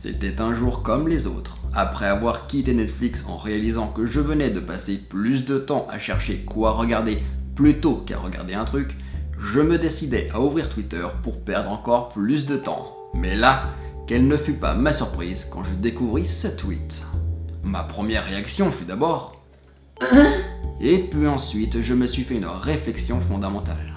C'était un jour comme les autres. Après avoir quitté Netflix en réalisant que je venais de passer plus de temps à chercher quoi regarder plutôt qu'à regarder un truc, je me décidais à ouvrir Twitter pour perdre encore plus de temps. Mais là, quelle ne fut pas ma surprise quand je découvris ce tweet. Ma première réaction fut d'abord et puis ensuite je me suis fait une réflexion fondamentale.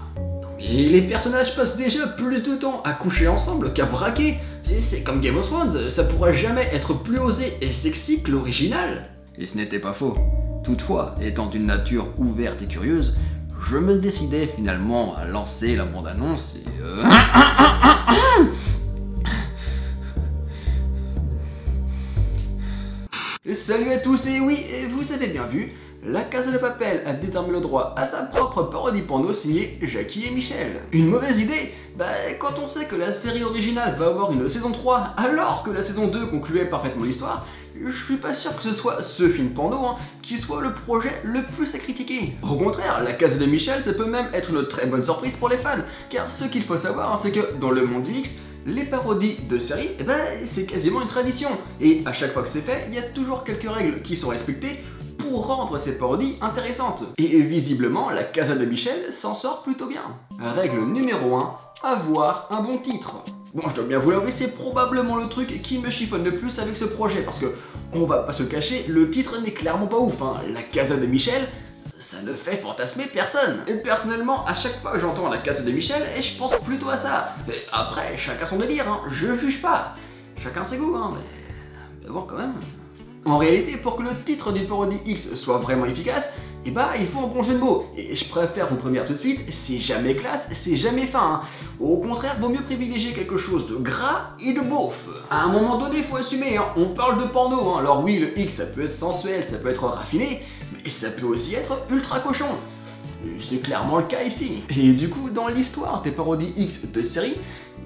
Et les personnages passent déjà plus de temps à coucher ensemble qu'à braquer. Et c'est comme Game of Thrones, ça pourra jamais être plus osé et sexy que l'original. Et ce n'était pas faux. Toutefois, étant d'une nature ouverte et curieuse, je me décidais finalement à lancer la bande-annonce et... Salut à tous et oui, vous avez bien vu, La Casa de Papel a désormais le droit à sa propre parodie porno signée Jackie et Michel. Une mauvaise idée? Bah quand on sait que la série originale va avoir une saison 3 alors que la saison 2 concluait parfaitement l'histoire, je suis pas sûr que ce soit ce film porno qui soit le projet le plus à critiquer. Au contraire, La Casa de Michel, ça peut même être une très bonne surprise pour les fans, car ce qu'il faut savoir, c'est que dans le monde du X, les parodies de séries, c'est quasiment une tradition. Et à chaque fois que c'est fait, il y a toujours quelques règles qui sont respectées pour rendre ces parodies intéressantes. Et visiblement, La Casa de Michel s'en sort plutôt bien. Règle numéro 1, avoir un bon titre. Bon, je dois bien vous l'avouer, c'est probablement le truc qui me chiffonne le plus avec ce projet, parce que, on va pas se cacher, le titre n'est clairement pas ouf, La Casa de Michel, ça ne fait fantasmer personne. Et personnellement, à chaque fois que j'entends La Casa de Michel, je pense plutôt à ça. Mais après, chacun son délire, je juge pas. Chacun ses goûts, mais bon, quand même. En réalité, pour que le titre d'une parodie X soit vraiment efficace, il faut un bon jeu de mots. Et je préfère vous prévenir tout de suite, c'est jamais classe, c'est jamais fin. Au contraire, vaut mieux privilégier quelque chose de gras et de beauf. À un moment donné, il faut assumer, on parle de porno. Alors oui, le X, ça peut être sensuel, ça peut être raffiné, mais ça peut aussi être ultra cochon. C'est clairement le cas ici. Et du coup, dans l'histoire des parodies X de séries,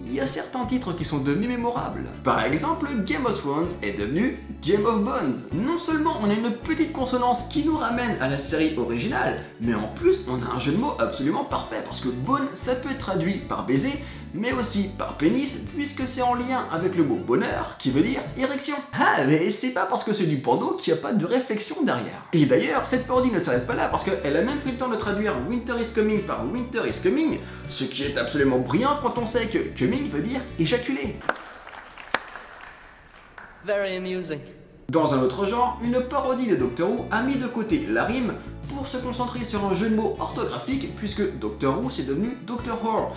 il y a certains titres qui sont devenus mémorables. Par exemple, Game of Thrones est devenu Game of Bones. Non seulement on a une petite consonance qui nous ramène à la série originale, mais en plus on a un jeu de mots absolument parfait, parce que bone ça peut être traduit par baiser, mais aussi par pénis, puisque c'est en lien avec le mot bonheur, qui veut dire érection. Ah, mais c'est pas parce que c'est du porno qu'il n'y a pas de réflexion derrière. Et d'ailleurs, cette parodie ne s'arrête pas là, parce qu'elle a même pris le temps de traduire Winter is Coming par Winter is Coming, ce qui est absolument brillant quand on sait que coming veut dire éjaculer. Very amusing. Dans un autre genre, une parodie de Doctor Who a mis de côté la rime pour se concentrer sur un jeu de mots orthographique, puisque Doctor Who c'est devenu Doctor Who.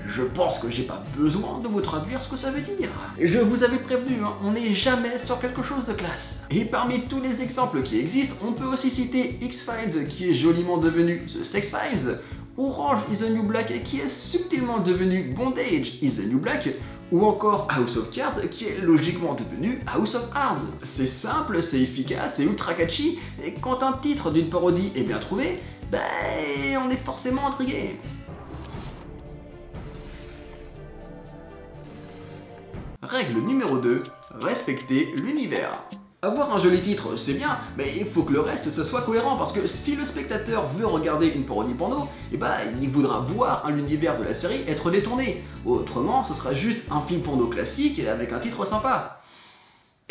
Je pense que j'ai pas besoin de vous traduire ce que ça veut dire. Je vous avais prévenu, on n'est jamais sur quelque chose de classe. Et parmi tous les exemples qui existent, on peut aussi citer X-Files qui est joliment devenu The Sex Files, Orange is the New Black qui est subtilement devenu Bondage is the New Black, ou encore House of Cards qui est logiquement devenu House of Cards. C'est simple, c'est efficace, c'est ultra catchy, et quand un titre d'une parodie est bien trouvé, on est forcément intrigué. Règle numéro 2, respecter l'univers. Avoir un joli titre, c'est bien, mais il faut que le reste ce soit cohérent, parce que si le spectateur veut regarder une parodie porno, il voudra voir l'univers de la série être détourné. Autrement, ce sera juste un film porno classique avec un titre sympa.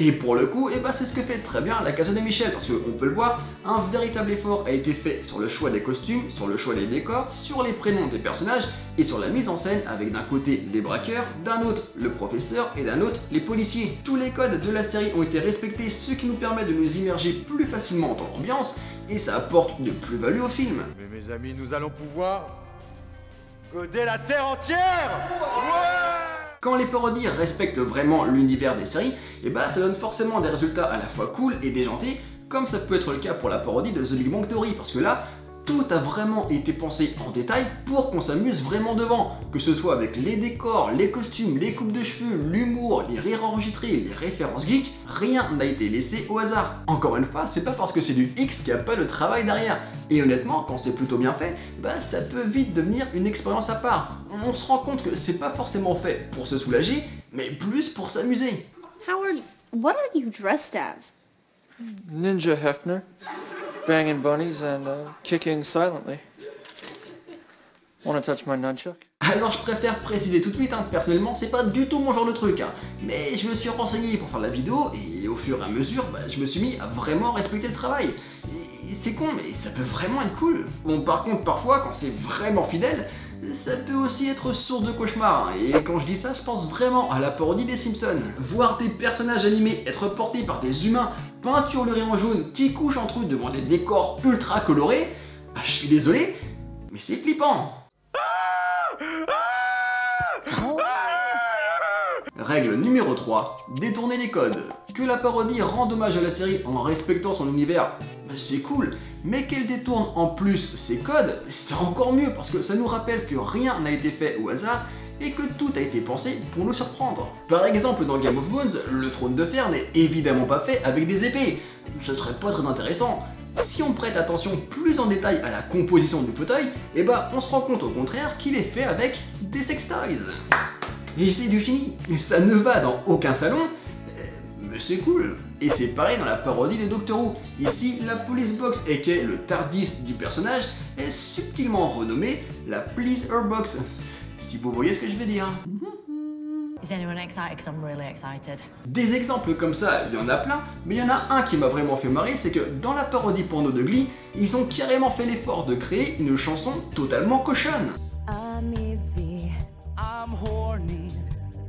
Et pour le coup, c'est ce que fait très bien La Casa de Michel, parce qu'on peut le voir, un véritable effort a été fait sur le choix des costumes, sur le choix des décors, sur les prénoms des personnages, et sur la mise en scène avec d'un côté les braqueurs, d'un autre le professeur, et d'un autre les policiers. Tous les codes de la série ont été respectés, ce qui nous permet de nous immerger plus facilement dans l'ambiance, et ça apporte une plus-value au film. Mais mes amis, nous allons pouvoir coder la Terre entière. Ouais. Quand les parodies respectent vraiment l'univers des séries, ça donne forcément des résultats à la fois cool et déjantés, comme ça peut être le cas pour la parodie de The Big Bang Theory, parce que là, tout a vraiment été pensé en détail pour qu'on s'amuse vraiment devant, que ce soit avec les décors, les costumes, les coupes de cheveux, l'humour, les rires enregistrés, les références geeks, rien n'a été laissé au hasard. Encore une fois, c'est pas parce que c'est du X qu'il n'y a pas de travail derrière. Et honnêtement, quand c'est plutôt bien fait, ça peut vite devenir une expérience à part. On se rend compte que c'est pas forcément fait pour se soulager, mais plus pour s'amuser. Howard, what are you dressed as? Ninja Hefner, banging bunnies and kicking silently. Wanna touch my nunchuck? Alors je préfère préciser tout de suite, personnellement c'est pas du tout mon genre de truc, mais je me suis renseigné pour faire la vidéo et au fur et à mesure je me suis mis à vraiment respecter le travail. Et c'est con mais ça peut vraiment être cool. Bon par contre parfois quand c'est vraiment fidèle, ça peut aussi être source de cauchemar, et quand je dis ça je pense vraiment à la parodie des Simpsons. Voir des personnages animés être portés par des humains peinturlurés en jaune qui couchent entre eux devant des décors ultra colorés, je suis désolé, mais c'est flippant. Règle numéro 3, détourner les codes. Que la parodie rende hommage à la série en respectant son univers, c'est cool, mais qu'elle détourne en plus ses codes, c'est encore mieux parce que ça nous rappelle que rien n'a été fait au hasard et que tout a été pensé pour nous surprendre. Par exemple dans Game of Thrones, le trône de fer n'est évidemment pas fait avec des épées, ce serait pas très intéressant. Si on prête attention plus en détail à la composition du fauteuil, on se rend compte au contraire qu'il est fait avec des sextoys. Et c'est du génie, ça ne va dans aucun salon, mais c'est cool. Et c'est pareil dans la parodie de Doctor Who. Ici, la Police Box, aka le TARDIS du personnage, est subtilement renommée la Please Her Box. Si vous voyez ce que je veux dire. Is anyone excited? 'Cause I'm really excited. Des exemples comme ça, il y en a plein, mais il y en a un qui m'a vraiment fait marrer, c'est que dans la parodie porno de Glee, ils ont carrément fait l'effort de créer une chanson totalement cochonne. I'm easy, I'm horny,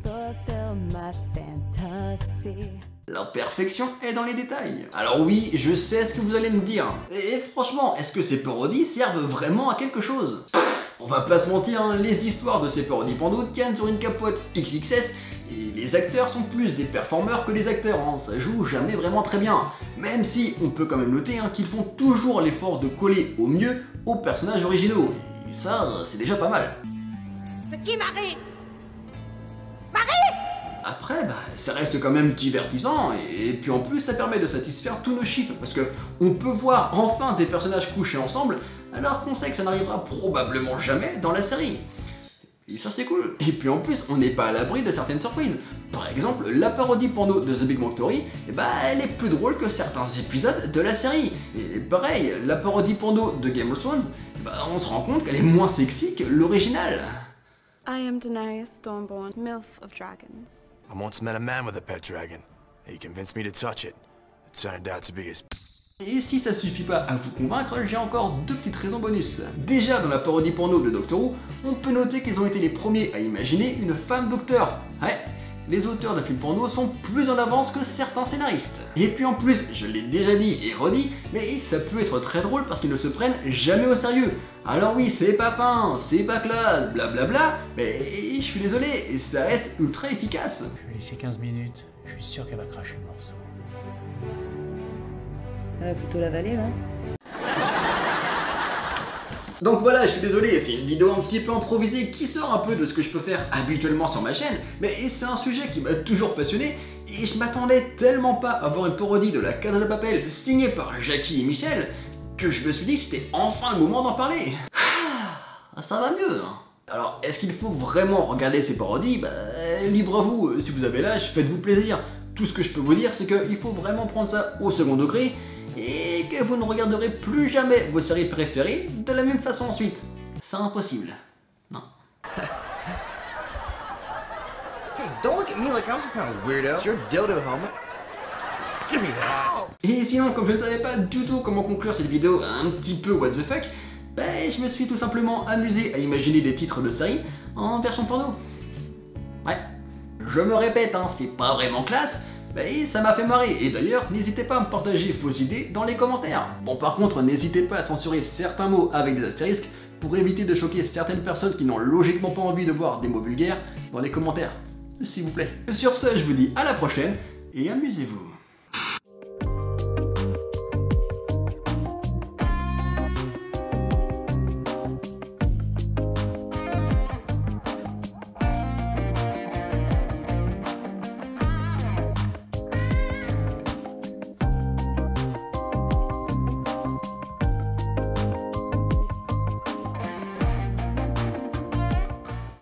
fulfill my fantasy. La perfection est dans les détails. Alors oui, je sais ce que vous allez me dire. Et franchement, est-ce que ces parodies servent vraiment à quelque chose? On va pas se mentir, les histoires de ces parodies porno tiennent sur une capote XXS et les acteurs sont plus des performeurs que des acteurs, ça joue jamais vraiment très bien. Même si on peut quand même noter qu'ils font toujours l'effort de coller au mieux aux personnages originaux. Et ça, c'est déjà pas mal. C'est qui Marie? Après, ça reste quand même divertissant, et puis en plus ça permet de satisfaire tous nos chips, parce que on peut voir enfin des personnages couchés ensemble, alors qu'on sait que ça n'arrivera probablement jamais dans la série. Et ça c'est cool. Et puis en plus, on n'est pas à l'abri de certaines surprises. Par exemple, la parodie porno de The Big Bang Theory, elle est plus drôle que certains épisodes de la série. Et pareil, la parodie porno de Game of Thrones, on se rend compte qu'elle est moins sexy que l'original. I am Daenerys Stormborn, MILF of Dragons. I once met a man with a pet dragon. He convinced me to touch it. It turned out to be his. Et si ça suffit pas à vous convaincre, j'ai encore deux petites raisons bonus. Déjà, dans la parodie porno de Doctor Who, on peut noter qu'ils ont été les premiers à imaginer une femme docteur. Ouais, les auteurs de films porno sont plus en avance que certains scénaristes. Et puis en plus, je l'ai déjà dit et redit, mais ça peut être très drôle parce qu'ils ne se prennent jamais au sérieux. Alors oui, c'est pas fin, c'est pas classe, blablabla, mais je suis désolé, ça reste ultra efficace. Je vais laisser 15 minutes, je suis sûr qu'elle va cracher le morceau. Elle va plutôt l'avaler, non? Donc voilà, je suis désolé, c'est une vidéo un petit peu improvisée qui sort un peu de ce que je peux faire habituellement sur ma chaîne, mais c'est un sujet qui m'a toujours passionné et je m'attendais tellement pas à voir une parodie de La Casa de Papel signée par Jackie et Michel que je me suis dit que c'était enfin le moment d'en parler. Ça va mieux. Alors, est-ce qu'il faut vraiment regarder ces parodies? Libre à vous, si vous avez l'âge, faites-vous plaisir. Tout ce que je peux vous dire, c'est qu'il faut vraiment prendre ça au second degré et que vous ne regarderez plus jamais vos séries préférées de la même façon ensuite. C'est impossible. Non. Hey, don't look at me like I'm some kind of weirdo. It's your dildo helmet. Give me that. Et sinon, comme je ne savais pas du tout comment conclure cette vidéo un petit peu what the fuck, je me suis tout simplement amusé à imaginer des titres de séries en version porno. Ouais, je me répète, c'est pas vraiment classe, mais ça m'a fait marrer. Et d'ailleurs, n'hésitez pas à me partager vos idées dans les commentaires. Bon, par contre, n'hésitez pas à censurer certains mots avec des astérisques pour éviter de choquer certaines personnes qui n'ont logiquement pas envie de voir des mots vulgaires dans les commentaires. S'il vous plaît. Sur ce, je vous dis à la prochaine et amusez-vous.